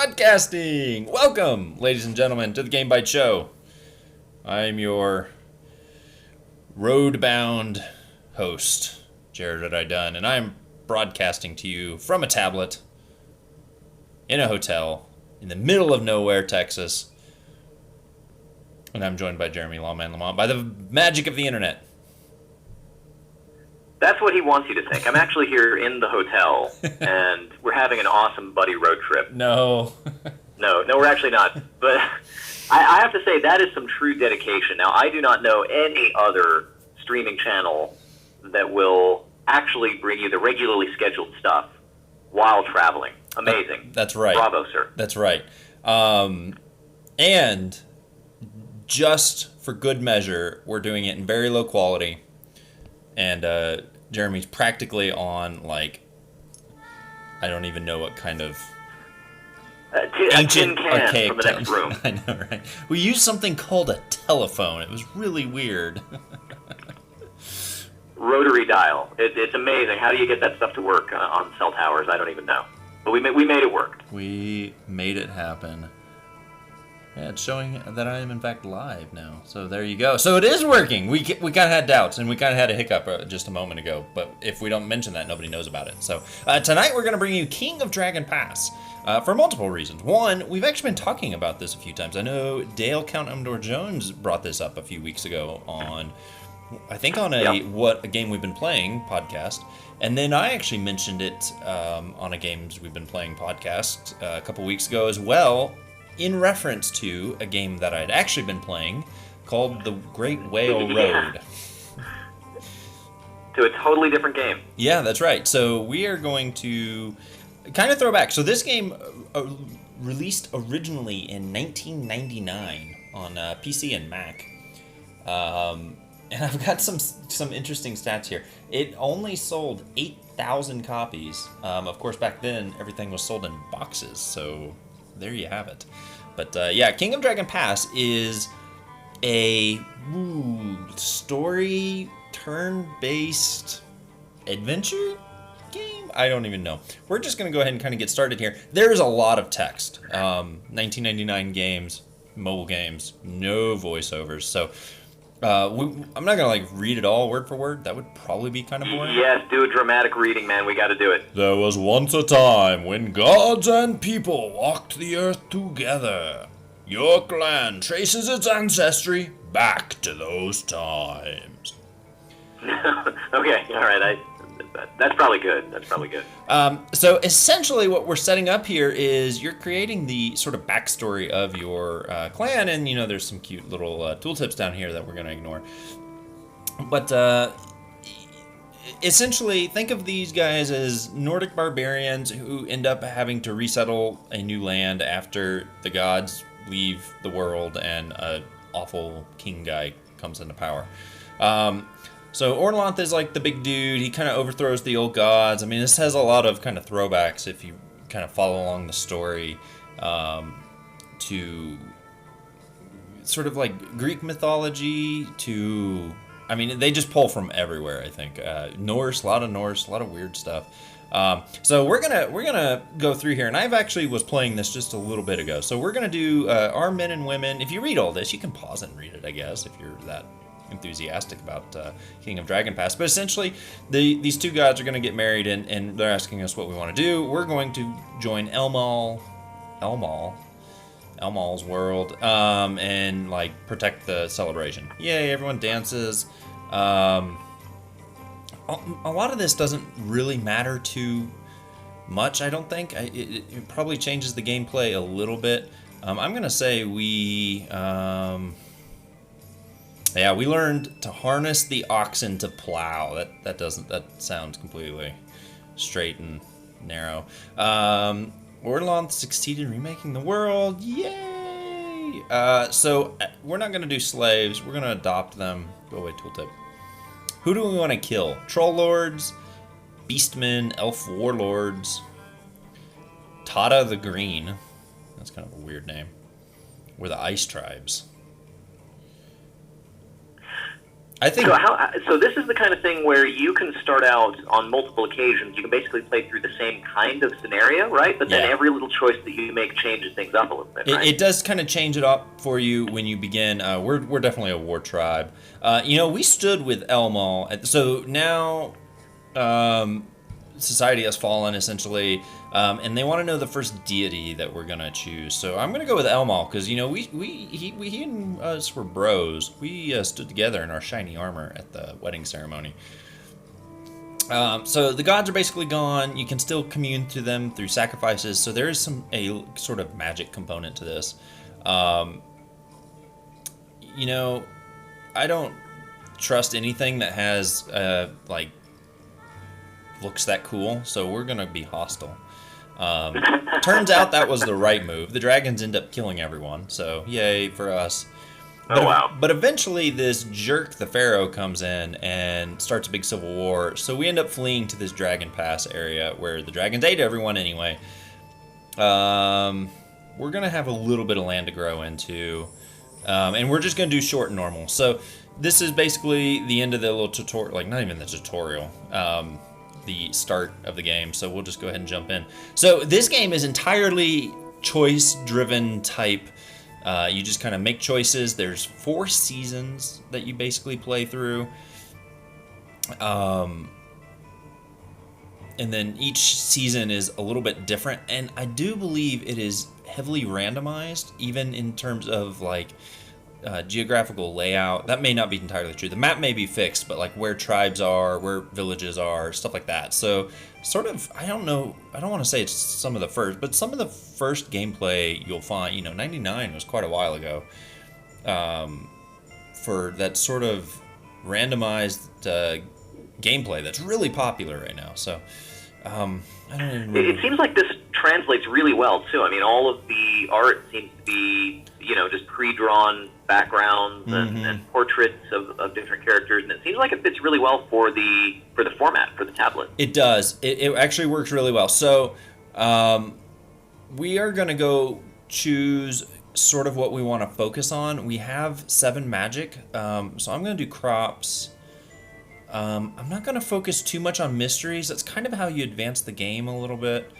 Broadcasting! Welcome, ladies and gentlemen, to the Game Bite Show. I'm your road-bound host, Jared Idun, and I'm broadcasting to you from a tablet in a hotel in the middle of nowhere, Texas. And I'm joined by Jeremy Lawman Lamont by the magic of the internet. That's what he wants you to think. I'm actually here in the hotel, and we're having an awesome buddy road trip. No. No, we're actually not. But I have to say, that is some true dedication. Now, I do not know any other streaming channel that will actually bring you the regularly scheduled stuff while traveling. Amazing. That's right. Bravo, sir. That's right. And just for good measure, we're doing it in very low quality. And Jeremy's practically on, like, I don't even know what kind of ancient can archaic from the next room. I know, right? We used something called a telephone. It was really weird. Rotary dial. It's amazing. How do you get that stuff to work on cell towers? I don't even know. But we made it work. We made it happen. Yeah, it's showing that I am in fact live now. So there you go. So it is working. We kind of had doubts, and we kind of had a hiccup just a moment ago. But if we don't mention that, nobody knows about it. So tonight we're going to bring you King of Dragon Pass for multiple reasons. One, we've actually been talking about this a few times. I know Dale Count Umdor Jones brought this up a few weeks ago on, I think on a What a Game We've Been Playing podcast. And then I actually mentioned it on a Games We've Been Playing podcast a couple weeks ago as well, in reference to a game that I'd actually been playing called The Great Whale Road. To a totally different game. Yeah, that's right. So we are going to kind of throw back. So this game released originally in 1999 on PC and Mac. And I've got some interesting stats here. It only sold 8,000 copies. Of course, back then, everything was sold in boxes, so there you have it. But yeah, King of Dragon Pass is a story turn-based adventure game? I don't even know. We're just going to go ahead and kind of get started here. There's a lot of text. 1999 games, mobile games, no voiceovers. So I'm not going to read it all word for word. That would probably be kind of boring. Yes, do a dramatic reading, man. We got to do it. There was once a time when gods and people walked the earth together. Your clan traces its ancestry back to those times. Okay, all right. That's probably good. So essentially what we're setting up here is you're creating the sort of backstory of your clan, and there's some cute little tooltips down here that we're going to ignore. But essentially think of these guys as Nordic barbarians who end up having to resettle a new land after the gods leave the world and an awful king guy comes into power. So Orlanth is like the big dude. He kind of overthrows the old gods. I mean, this has a lot of kind of throwbacks if you kind of follow along the story to sort of like Greek mythology to, I mean, they just pull from everywhere, I think. Norse, a lot of weird stuff. So we're gonna go through here, and I've actually was playing this just a little bit ago. So we're gonna do our men and women. If you read all this, you can pause it and read it, I guess, if you're that enthusiastic about King of Dragon Pass. But essentially, these two gods are going to get married, and they're asking us what we want to do. We're going to join Elmal's world, and protect the celebration. Yay! Everyone dances. A lot of this doesn't really matter too much, I don't think. It probably changes the gameplay a little bit. I'm going to say we learned to harness the oxen to plow. That sounds completely straight and narrow. Orlanth succeeded in remaking the world. Yay! So we're not going to do slaves. We're going to adopt them. Go away, tooltip. Who do we want to kill? Troll lords, beastmen, elf warlords, Tata the Green. That's kind of a weird name. We're the ice tribes. I think So this is the kind of thing where you can start out on multiple occasions. You can basically play through the same kind of scenario, right? But then every little choice that you make changes things up a little bit, right? It does kind of change it up for you when you begin. We're definitely a war tribe. We stood with Elmal. So now society has fallen, essentially. And they want to know the first deity that we're going to choose. So I'm going to go with Elmal, because, he and us were bros. We stood together in our shiny armor at the wedding ceremony. So the gods are basically gone. You can still commune to them through sacrifices. So there is a sort of magic component to this. I don't trust anything that has, looks that cool. So we're going to be hostile. Turns out that was the right move. The dragons end up killing everyone, so yay for us. Wow. But eventually this jerk, the Pharaoh, comes in and starts a big civil war, so we end up fleeing to this Dragon Pass area where the dragons ate everyone anyway. We're going to have a little bit of land to grow into, and we're just going to do short and normal. So this is basically the end of the little tutorial, not even the tutorial. The start of the game, so we'll just go ahead and jump in. So this game is entirely choice-driven type. You just kind of make choices. There's 4 seasons that you basically play through. And then each season is a little bit different, and I do believe it is heavily randomized, even in terms of geographical layout. That may not be entirely true. The map may be fixed, but where tribes are, where villages are, stuff like that. So sort of, I don't know, I don't want to say it's some of the first, but some of the first gameplay you'll find, 99 was quite a while ago, for that sort of randomized gameplay that's really popular right now. So I don't even remember. It seems like this translates really well too. I mean, all of the art seems to be, just pre-drawn backgrounds and portraits of different characters, and it seems like it fits really well for the format, for the tablet. It does. It actually works really well. So we are going to go choose sort of what we want to focus on. We have 7 magic, so I'm going to do crops. I'm not going to focus too much on mysteries. That's kind of how you advance the game a little bit.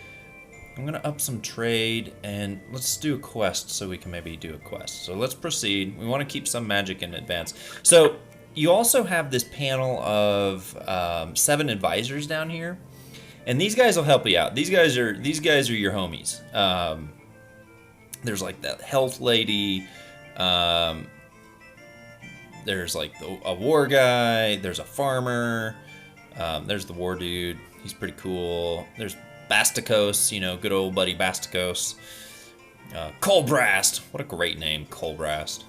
I'm going to up some trade, and let's do a quest so we can maybe do a quest. So let's proceed. We want to keep some magic in advance. So you also have this panel of 7 advisors down here, and these guys will help you out. These guys are your homies. There's that health lady. There's a war guy. There's a farmer. There's the war dude. He's pretty cool. There's Bastikos, good old buddy Bastikos. Colbrast, what a great name, Colbrast.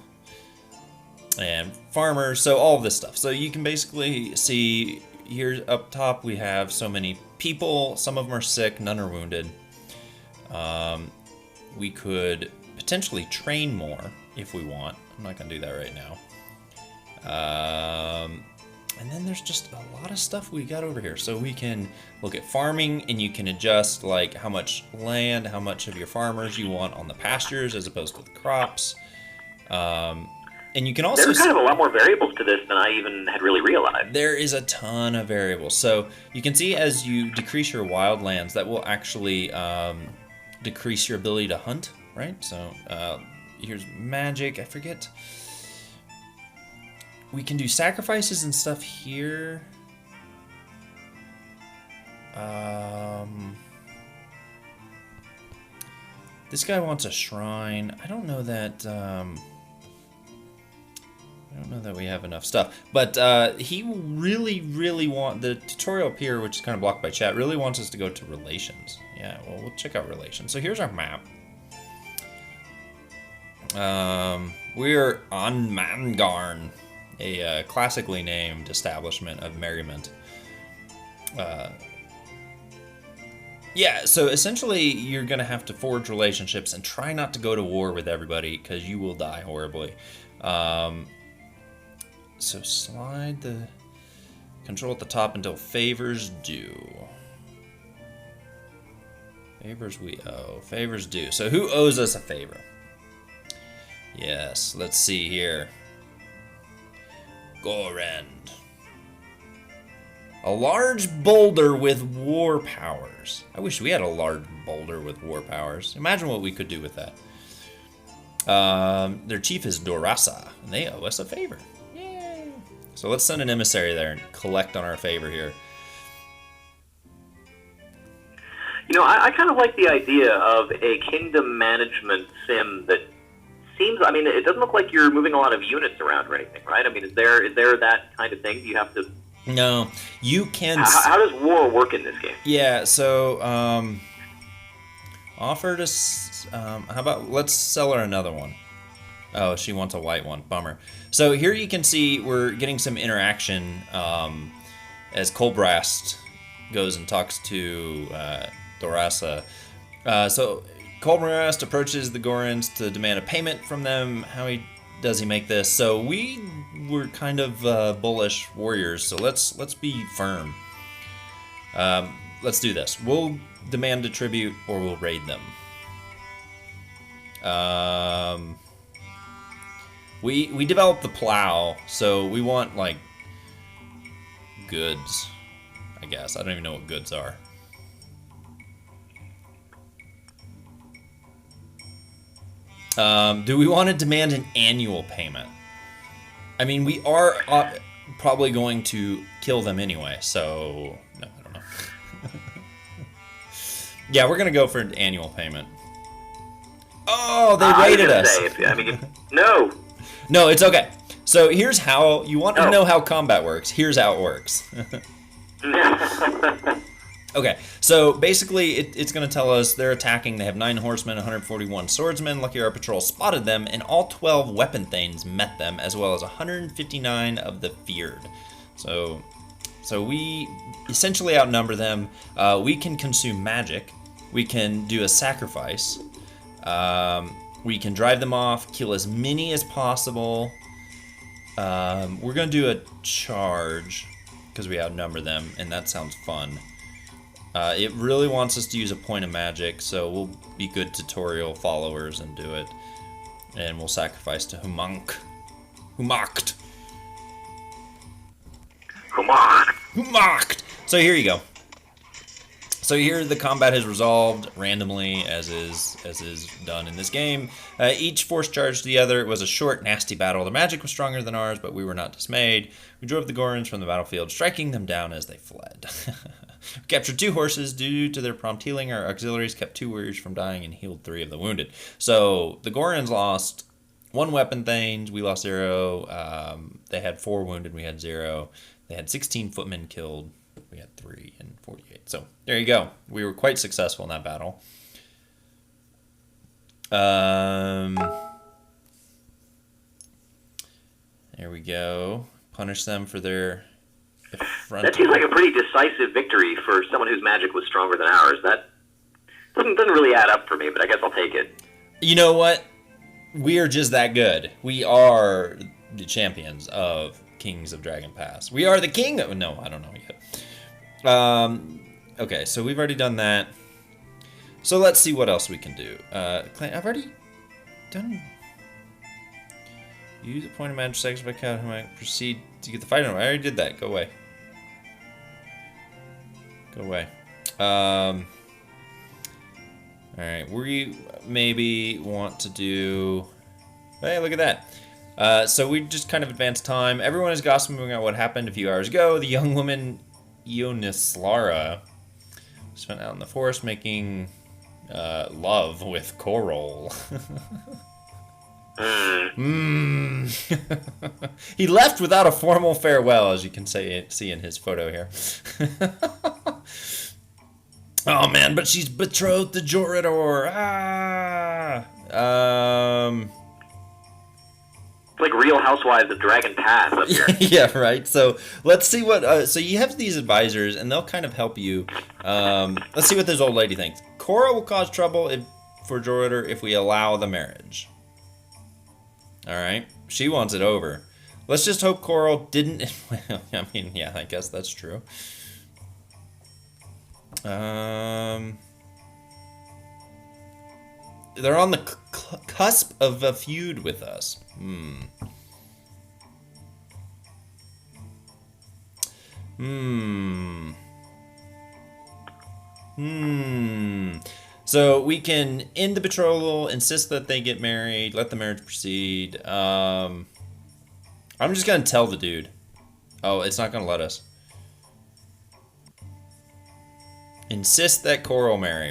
And farmers, so all of this stuff. So you can basically see here up top we have so many people. Some of them are sick, none are wounded. We could potentially train more if we want. I'm not going to do that right now. And then there's just a lot of stuff we got over here. So we can look at farming, and you can adjust how much land, how much of your farmers you want on the pastures as opposed to the crops. And you can also... There's kind of a lot more variables to this than I even had really realized. There is a ton of variables. So you can see as you decrease your wild lands, that will actually decrease your ability to hunt, right? So here's magic. I forget... We can do sacrifices and stuff here. This guy wants a shrine. I don't know that we have enough stuff. But he really want the tutorial up here, which is kind of blocked by chat, really wants us to go to relations. Yeah, well, we'll check out relations. So here's our map. We're on Mangarn, a classically named establishment of merriment. Yeah, so essentially you're going to have to forge relationships and try not to go to war with everybody, because you will die horribly. So slide the control at the top until favors due. Favors we owe. Favors due. So who owes us a favor? Yes, let's see here. Gorend. A large boulder with war powers. I wish we had a large boulder with war powers. Imagine what we could do with that. Their chief is Dorasa, and they owe us a favor. Yay! So let's send an emissary there and collect on our favor here. You know, I kind of like the idea of a kingdom management sim that seems, I mean, it doesn't look like you're moving a lot of units around or anything, right? I mean, is there that kind of thing? Do you have to... No, you can... How does war work in this game? Yeah, so, offer to... how about, let's sell her another one. Oh, she wants a white one. Bummer. So here you can see we're getting some interaction as Colbrast goes and talks to Dorasa. So Colbrast approaches the Gorons to demand a payment from them. How does he make this? So we were kind of bullish warriors, so let's be firm. Let's do this. We'll demand a tribute or we'll raid them. We developed the plow, so we want, like, goods, I guess. I don't even know what goods are. Do we want to demand an annual payment? I mean, we are probably going to kill them anyway, so... No, I don't know. Yeah, we're going to go for an annual payment. Oh, they raided us. No. No, it's okay. So here's how, you want to know how combat works. Here's how it works. Okay, so basically it's going to tell us they're attacking. They have 9 horsemen, 141 swordsmen. Lucky our patrol spotted them, and all 12 weapon thanes met them, as well as 159 of the feared. So we essentially outnumber them. We can consume magic. We can do a sacrifice. We can drive them off, kill as many as possible. We're going to do a charge because we outnumber them, and that sounds fun. It really wants us to use a point of magic, so we'll be good tutorial followers and do it. And we'll sacrifice to Humanked. So here you go. So here the combat is resolved randomly, as is done in this game. Each force charged the other. It was a short, nasty battle. The magic was stronger than ours, but we were not dismayed. We drove the Gorons from the battlefield, striking them down as they fled. We captured 2 horses. Due to their prompt healing, our auxiliaries kept 2 warriors from dying and healed 3 of the wounded. So the Gorons lost 1 weapon thane. We lost 0. They had 4 wounded. We had 0. They had 16 footmen killed. We had 3 and 48. So there you go. We were quite successful in that battle. There we go. Punish them for their effrontery. That seems like a pretty decisive victory for someone whose magic was stronger than ours. That doesn't really add up for me, but I guess I'll take it. You know what? We are just that good. We are the champions of Kings of Dragon Pass. We are the king of... No, I don't know yet. Okay, so we've already done that. So let's see what else we can do. I've already done... Use a point of magic sacrifice count who might proceed to get the fight on. I already did that. Go away. Go away. Alright, we maybe want to do... Hey, look at that. So we just kind of advanced time. Everyone is gossiping about what happened a few hours ago. The young woman, Ionislara, spent out in the forest making love with Coral. He left without a formal farewell, as you can see in his photo here. Oh man, but she's betrothed to Jorador. Like Real Housewives of Dragon Pass up here. Yeah, right. So let's see what. So you have these advisors, and they'll kind of help you. Let's see what this old lady thinks. Cora will cause trouble for Jorador if we allow the marriage. All right, she wants it over. Let's just hope Coral didn't. I mean, yeah, I guess that's true. They're on the cusp of a feud with us. So we can end the betrothal, insist that they get married, let the marriage proceed. I'm just gonna tell the dude. Oh, it's not gonna let us. Insist that Coral marry